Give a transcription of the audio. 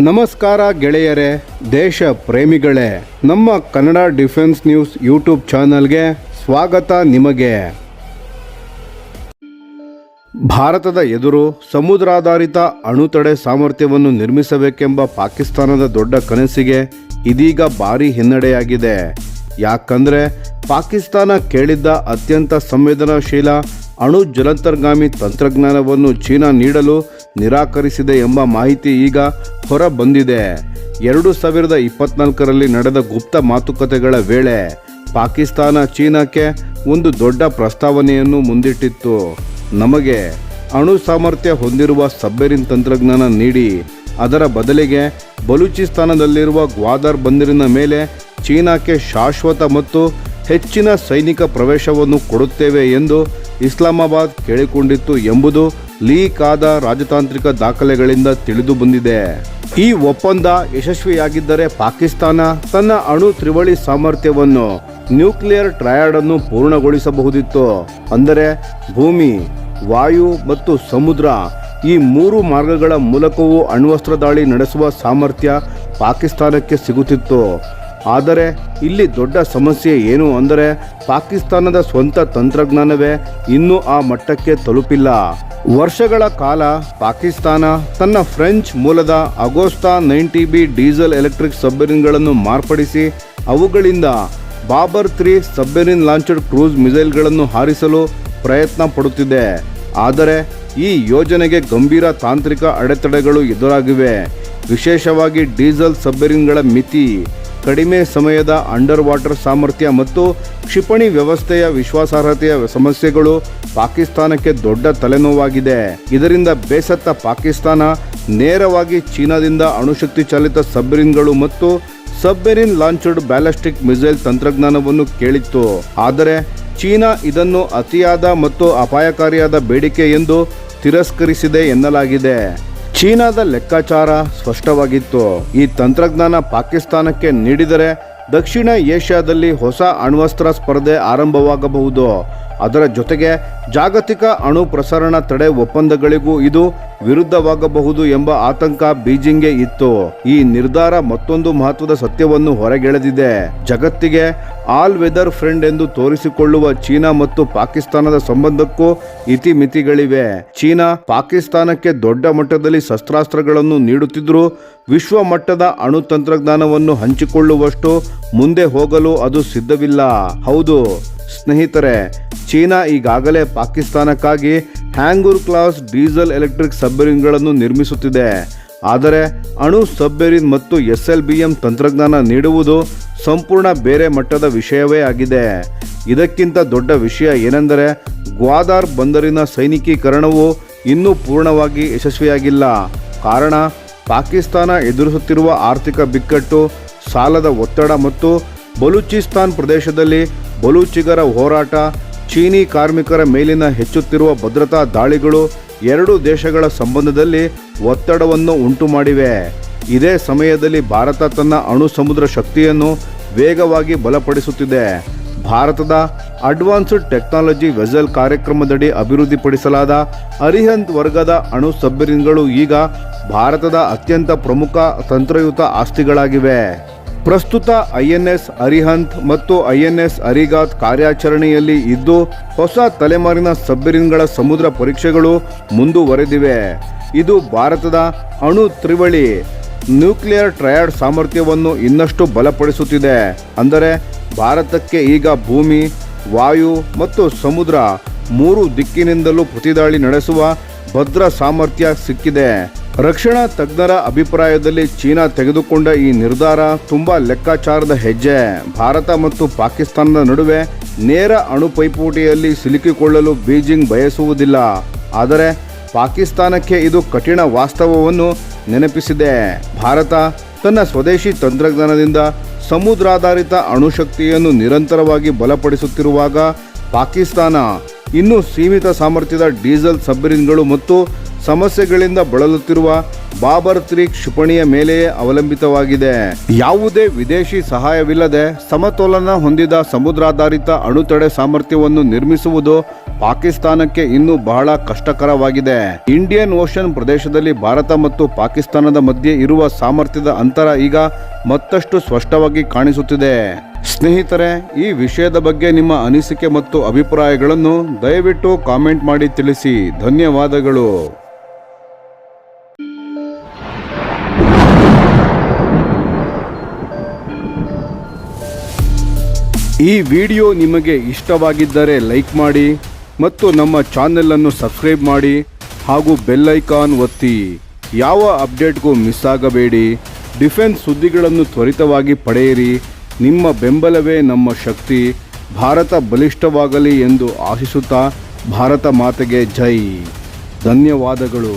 ನಮಸ್ಕಾರ ಗೆಳೆಯರೇ, ದೇಶ ಪ್ರೇಮಿಗಳೇ, ನಮ್ಮ ಕನ್ನಡ ಡಿಫೆನ್ಸ್ ನ್ಯೂಸ್ ಯೂಟ್ಯೂಬ್ ಚಾನಲ್ಗೆ ಸ್ವಾಗತ. ನಿಮಗೆ ಭಾರತದ ಎದುರು ಸಮುದ್ರಾಧಾರಿತ ಅಣುತಡೆ ಸಾಮರ್ಥ್ಯವನ್ನು ನಿರ್ಮಿಸಬೇಕೆಂಬ ಪಾಕಿಸ್ತಾನದ ದೊಡ್ಡ ಕನಸಿಗೆ ಇದೀಗ ಭಾರೀ ಹಿನ್ನಡೆಯಾಗಿದೆ. ಯಾಕಂದರೆ ಪಾಕಿಸ್ತಾನ ಕೇಳಿದ್ದ ಅತ್ಯಂತ ಸಂವೇದನಾಶೀಲ ಅಣು ಜಲಂತರ್ಗಾಮಿ ತಂತ್ರಜ್ಞಾನವನ್ನು ಚೀನಾ ನೀಡಲು ನಿರಾಕರಿಸಿದೆ ಎಂಬ ಮಾಹಿತಿ ಈಗ ಹೊರ ಬಂದಿದೆ. 2024ರಲ್ಲಿ ನಡೆದ ಗುಪ್ತ ಮಾತುಕತೆಗಳ ವೇಳೆ ಪಾಕಿಸ್ತಾನ ಚೀನಾಕ್ಕೆ ಒಂದು ದೊಡ್ಡ ಪ್ರಸ್ತಾವನೆಯನ್ನು ಮುಂದಿಟ್ಟಿತ್ತು. ನಮಗೆ ಅಣು ಸಾಮರ್ಥ್ಯ ಹೊಂದಿರುವ ಸಬ್ಮೆರಿನ್ ತಂತ್ರಜ್ಞಾನ ನೀಡಿ, ಅದರ ಬದಲಿಗೆ ಬಲೂಚಿಸ್ತಾನದಲ್ಲಿರುವ ಗ್ವಾದರ್ ಬಂದರಿನ ಮೇಲೆ ಚೀನಾಕ್ಕೆ ಶಾಶ್ವತ ಮತ್ತು ಹೆಚ್ಚಿನ ಸೈನಿಕ ಪ್ರವೇಶವನ್ನು ಕೊಡುತ್ತೇವೆ ಎಂದು ಇಸ್ಲಾಮಾಬಾದ್ ಕೇಳಿಕೊಂಡಿತ್ತು ಎಂಬುದು ಲೀಕ್ ಆದ ರಾಜತಾಂತ್ರಿಕ ದಾಖಲೆಗಳಿಂದ ತಿಳಿದು ಬಂದಿದೆ. ಈ ಒಪ್ಪಂದ ಯಶಸ್ವಿಯಾಗಿದ್ದರೆ ಪಾಕಿಸ್ತಾನ ತನ್ನ ಅಣು ತ್ರಿವಳಿ ಸಾಮರ್ಥ್ಯವನ್ನು ನ್ಯೂಕ್ಲಿಯರ್ ಟ್ರಯಾಡ್ ಅನ್ನು ಪೂರ್ಣಗೊಳಿಸಬಹುದಿತ್ತು. ಅಂದರೆ ಭೂಮಿ, ವಾಯು ಮತ್ತು ಸಮುದ್ರ, ಈ 3 ಮಾರ್ಗಗಳ ಮೂಲಕವೂ ಅಣ್ವಸ್ತ್ರ ದಾಳಿ ನಡೆಸುವ ಸಾಮರ್ಥ್ಯ ಪಾಕಿಸ್ತಾನಕ್ಕೆ ಸಿಗುತ್ತಿತ್ತು. ಆದರೆ ಇಲ್ಲಿ ದೊಡ್ಡ ಸಮಸ್ಯೆ ಏನು ಅಂದರೆ ಪಾಕಿಸ್ತಾನದ ಸ್ವಂತ ತಂತ್ರಜ್ಞಾನವೇ ಇನ್ನೂ ಆ ಮಟ್ಟಕ್ಕೆ ತಲುಪಿಲ್ಲ. ವರ್ಷಗಳ ಕಾಲ ಪಾಕಿಸ್ತಾನ ತನ್ನ ಫ್ರೆಂಚ್ ಮೂಲದ ಅಗೋಸ್ತಾ 90B ಡೀಸೆಲ್ ಎಲೆಕ್ಟ್ರಿಕ್ ಸಬ್ಮೆರಿನ್ಗಳನ್ನು ಮಾರ್ಪಡಿಸಿ ಅವುಗಳಿಂದ ಬಾಬರ್ 3 ಸಬ್ಮೆರಿನ್ ಲಾಂಚ್ಡ್ ಕ್ರೂಸ್ ಮಿಸೈಲ್ಗಳನ್ನು ಹಾರಿಸಲು ಪ್ರಯತ್ನ ಪಡುತ್ತಿದೆ. ಆದರೆ ಈ ಯೋಜನೆಗೆ ಗಂಭೀರ ತಾಂತ್ರಿಕ ಅಡೆತಡೆಗಳು ಎದುರಾಗಿವೆ. ವಿಶೇಷವಾಗಿ ಡೀಸೆಲ್ ಸಬ್ಮೆರಿನ್ಗಳ ಮಿತಿ, ಕಡಿಮೆ ಸಮಯದ ಅಂಡರ್ ವಾಟರ್ ಸಾಮರ್ಥ್ಯ ಮತ್ತು ಕ್ಷಿಪಣಿ ವ್ಯವಸ್ಥೆಯ ವಿಶ್ವಾಸಾರ್ಹತೆಯ ಸಮಸ್ಯೆಗಳು ಪಾಕಿಸ್ತಾನಕ್ಕೆ ದೊಡ್ಡ ತಲೆನೋವಾಗಿದೆ. ಇದರಿಂದ ಬೇಸತ್ತ ಪಾಕಿಸ್ತಾನ ನೇರವಾಗಿ ಚೀನಾದಿಂದ ಅಣುಶಕ್ತಿ ಚಾಲಿತ ಸಬ್ಮೆರಿನ್ಗಳು ಮತ್ತು ಸಬ್ಮೆರಿನ್ ಲಾಂಚ್ಡ್ ಬ್ಯಾಲಿಸ್ಟಿಕ್ ಮಿಸೈಲ್ ತಂತ್ರಜ್ಞಾನವನ್ನು ಕೇಳಿತ್ತು. ಆದರೆ ಚೀನಾ ಇದನ್ನು ಅತಿಯಾದ ಮತ್ತು ಅಪಾಯಕಾರಿಯಾದ ಬೇಡಿಕೆ ಎಂದು ತಿರಸ್ಕರಿಸಿದೆ ಎನ್ನಲಾಗಿದೆ. ಚೀನಾದ ಲೆಕ್ಕಾಚಾರ ಸ್ಪಷ್ಟವಾಗಿತ್ತು. ಈ ತಂತ್ರಜ್ಞಾನ ಪಾಕಿಸ್ತಾನಕ್ಕೆ ನೀಡಿದರೆ ದಕ್ಷಿಣ ಏಷ್ಯಾದಲ್ಲಿ ಹೊಸ ಅಣ್ವಸ್ತ್ರ ಸ್ಪರ್ಧೆ ಆರಂಭವಾಗಬಹುದು. ಅದರ ಜೊತೆಗೆ ಜಾಗತಿಕ ಅಣು ಪ್ರಸರಣ ತಡೆ ಒಪ್ಪಂದಗಳಿಗೂ ಇದು ವಿರುದ್ಧವಾಗಬಹುದು ಎಂಬ ಆತಂಕ ಬೀಜಿಂಗ್ಗೆ ಇತ್ತು. ಈ ನಿರ್ಧಾರ ಮತ್ತೊಂದು ಮಹತ್ವದ ಸತ್ಯವನ್ನು ಹೊರಗೆಳೆದಿದೆ. ಜಗತ್ತಿಗೆ ಆಲ್ ವೆದರ್ ಫ್ರೆಂಡ್ ಎಂದು ತೋರಿಸಿಕೊಳ್ಳುವ ಚೀನಾ ಮತ್ತು ಪಾಕಿಸ್ತಾನದ ಸಂಬಂಧಕ್ಕೂ ಇತಿಮಿತಿಗಳಿವೆ. ಚೀನಾ ಪಾಕಿಸ್ತಾನಕ್ಕೆ ದೊಡ್ಡ ಮಟ್ಟದಲ್ಲಿ ಶಸ್ತ್ರಾಸ್ತ್ರಗಳನ್ನು ನೀಡುತ್ತಿದ್ದರೂ ವಿಶ್ವ ಮಟ್ಟದ ಅಣು ತಂತ್ರಜ್ಞಾನವನ್ನು ಹಂಚಿಕೊಳ್ಳುವಷ್ಟು ಮುಂದೆ ಹೋಗಲು ಅದು ಸಿದ್ಧವಿಲ್ಲ. ಹೌದು ಸ್ನೇಹಿತರೆ, ಚೀನಾ ಈಗಾಗಲೇ ಪಾಕಿಸ್ತಾನಕ್ಕಾಗಿ ಹ್ಯಾಂಗೂರ್ ಕ್ಲಾಸ್ ಡೀಸೆಲ್ ಎಲೆಕ್ಟ್ರಿಕ್ ಸಬ್ಮೆರಿನ್ಗಳನ್ನು ನಿರ್ಮಿಸುತ್ತಿದೆ. ಆದರೆ ಅಣು ಸಬ್ಮೆರಿನ್ ಮತ್ತು SLBM ತಂತ್ರಜ್ಞಾನ ನೀಡುವುದು ಸಂಪೂರ್ಣ ಬೇರೆ ಮಟ್ಟದ ವಿಷಯವೇ ಆಗಿದೆ. ಇದಕ್ಕಿಂತ ದೊಡ್ಡ ವಿಷಯ ಏನೆಂದರೆ ಗ್ವಾದಾರ್ ಬಂದರಿನ ಸೈನಿಕೀಕರಣವು ಇನ್ನೂ ಪೂರ್ಣವಾಗಿ ಯಶಸ್ವಿಯಾಗಿಲ್ಲ. ಕಾರಣ ಪಾಕಿಸ್ತಾನ ಎದುರಿಸುತ್ತಿರುವ ಆರ್ಥಿಕ ಬಿಕ್ಕಟ್ಟು, ಸಾಲದ ಒತ್ತಡ ಮತ್ತು ಬಲೂಚಿಸ್ತಾನ್ ಪ್ರದೇಶದಲ್ಲಿ ಬಲೂಚಿಗರ ಹೋರಾಟ, ಚೀನಿ ಕಾರ್ಮಿಕರ ಮೇಲಿನ ಹೆಚ್ಚುತ್ತಿರುವ ಭದ್ರತಾ ದಾಳಿಗಳು ಎರಡೂ ದೇಶಗಳ ಸಂಬಂಧದಲ್ಲಿ ಒತ್ತಡವನ್ನು ಉಂಟು ಮಾಡಿವೆ. ಇದೇ ಸಮಯದಲ್ಲಿ ಭಾರತ ತನ್ನ ಅಣು ಸಮುದ್ರ ಶಕ್ತಿಯನ್ನು ವೇಗವಾಗಿ ಬಲಪಡಿಸುತ್ತಿದೆ. ಭಾರತದ ಅಡ್ವಾನ್ಸ್ಡ್ ಟೆಕ್ನಾಲಜಿ ವೆಸಲ್ ಕಾರ್ಯಕ್ರಮದಡಿ ಅಭಿವೃದ್ಧಿಪಡಿಸಲಾದ ಅರಿಹಂತ್ ವರ್ಗದ ಅಣು ಸಬ್ಮೆರಿನ್ಗಳು ಈಗ ಭಾರತದ ಅತ್ಯಂತ ಪ್ರಮುಖ ತಂತ್ರಯುತ ಆಸ್ತಿಗಳಾಗಿವೆ. ಪ್ರಸ್ತುತ INS ಅರಿಹಂತ್ ಮತ್ತು INS ಅರಿಗಾತ್ ಕಾರ್ಯಾಚರಣೆಯಲ್ಲಿ ಇದ್ದು ಹೊಸ ತಲೆಮಾರಿನ ಸಬ್ಮೆರಿನ್ಗಳ ಸಮುದ್ರ ಪರೀಕ್ಷೆಗಳು ಮುಂದುವರೆದಿವೆ. ಇದು ಭಾರತದ ಅಣು ತ್ರಿವಳಿ ನ್ಯೂಕ್ಲಿಯರ್ ಟ್ರಯಾಡ್ ಸಾಮರ್ಥ್ಯವನ್ನು ಇನ್ನಷ್ಟು ಬಲಪಡಿಸುತ್ತಿದೆ. ಅಂದರೆ ಭಾರತಕ್ಕೆ ಈಗ ಭೂಮಿ, ವಾಯು ಮತ್ತು ಸಮುದ್ರ 3 ದಿಕ್ಕಿನಿಂದಲೂ ಪ್ರತಿದಾಳಿ ನಡೆಸುವ ಭದ್ರ ಸಾಮರ್ಥ್ಯ ಸಿಕ್ಕಿದೆ. ರಕ್ಷಣಾ ತಜ್ಞರ ಅಭಿಪ್ರಾಯದಲ್ಲಿ ಚೀನಾ ತೆಗೆದುಕೊಂಡ ಈ ನಿರ್ಧಾರ ತುಂಬಾ ಲೆಕ್ಕಾಚಾರದ ಹೆಜ್ಜೆ. ಭಾರತ ಮತ್ತು ಪಾಕಿಸ್ತಾನದ ನಡುವೆ ನೇರ ಅಣು ಪೈಪೋಟಿಯಲ್ಲಿ ಸಿಲುಕಿಕೊಳ್ಳಲು ಬೀಜಿಂಗ್ ಬಯಸುವುದಿಲ್ಲ. ಆದರೆ ಪಾಕಿಸ್ತಾನಕ್ಕೆ ಇದು ಕಠಿಣ ವಾಸ್ತವವನ್ನು ನೆನಪಿಸಿದೆ. ಭಾರತ ತನ್ನ ಸ್ವದೇಶಿ ತಂತ್ರಜ್ಞಾನದಿಂದ ಸಮುದ್ರಾಧಾರಿತ ಅಣುಶಕ್ತಿಯನ್ನು ನಿರಂತರವಾಗಿ ಬಲಪಡಿಸುತ್ತಿರುವಾಗ ಪಾಕಿಸ್ತಾನ ಇನ್ನೂ ಸೀಮಿತ ಸಾಮರ್ಥ್ಯದ ಡೀಸೆಲ್ ಸಬ್ಮೆರಿನ್ಗಳು ಮತ್ತು ಸಮಸ್ಯೆಗಳಿಂದ ಬಳಲುತ್ತಿರುವ ಬಾಬರ್ 3 ಕ್ಷಿಪಣಿಯ ಮೇಲೆಯೇ ಅವಲಂಬಿತವಾಗಿದೆ. ಯಾವುದೇ ವಿದೇಶಿ ಸಹಾಯವಿಲ್ಲದೆ ಸಮತೋಲನ ಹೊಂದಿದ ಸಮುದ್ರಾಧಾರಿತ ಅಣುತಡೆ ಸಾಮರ್ಥ್ಯವನ್ನು ನಿರ್ಮಿಸುವುದು ಪಾಕಿಸ್ತಾನಕ್ಕೆ ಇನ್ನೂ ಬಹಳ ಕಷ್ಟಕರವಾಗಿದೆ. ಇಂಡಿಯನ್ ಓಷನ್ ಪ್ರದೇಶದಲ್ಲಿ ಭಾರತ ಮತ್ತು ಪಾಕಿಸ್ತಾನದ ಮಧ್ಯೆ ಇರುವ ಸಾಮರ್ಥ್ಯದ ಅಂತರ ಈಗ ಮತ್ತಷ್ಟು ಸ್ಪಷ್ಟವಾಗಿ ಕಾಣಿಸುತ್ತಿದೆ. ಸ್ನೇಹಿತರೆ, ಈ ವಿಷಯದ ಬಗ್ಗೆ ನಿಮ್ಮ ಅನಿಸಿಕೆ ಮತ್ತು ಅಭಿಪ್ರಾಯಗಳನ್ನು ದಯವಿಟ್ಟು ಕಾಮೆಂಟ್ ಮಾಡಿ ತಿಳಿಸಿ. ಧನ್ಯವಾದಗಳು. ಈ ವಿಡಿಯೋ ನಿಮಗೆ ಇಷ್ಟವಾಗಿದ್ದರೆ ಲೈಕ್ ಮಾಡಿ ಮತ್ತು ನಮ್ಮ ಚಾನೆಲ್ ಅನ್ನು ಸಬ್ಸ್ಕ್ರೈಬ್ ಮಾಡಿ ಹಾಗೂ ಬೆಲ್ ಐಕಾನ್ ಒತ್ತಿ. ಯಾವ ಅಪ್ಡೇಟ್ಗೂ ಮಿಸ್ ಆಗಬೇಡಿ. ಡಿಫೆನ್ಸ್ ಸುದ್ದಿಗಳನ್ನು ತ್ವರಿತವಾಗಿ ಪಡೆಯಿರಿ. ನಿಮ್ಮ ಬೆಂಬಲವೇ ನಮ್ಮ ಶಕ್ತಿ. ಭಾರತ ಬಲಿಷ್ಠವಾಗಲಿ ಎಂದು ಆಶಿಸುತ್ತಾ ಭಾರತ ಮಾತೆಗೆ ಜೈ. ಧನ್ಯವಾದಗಳು.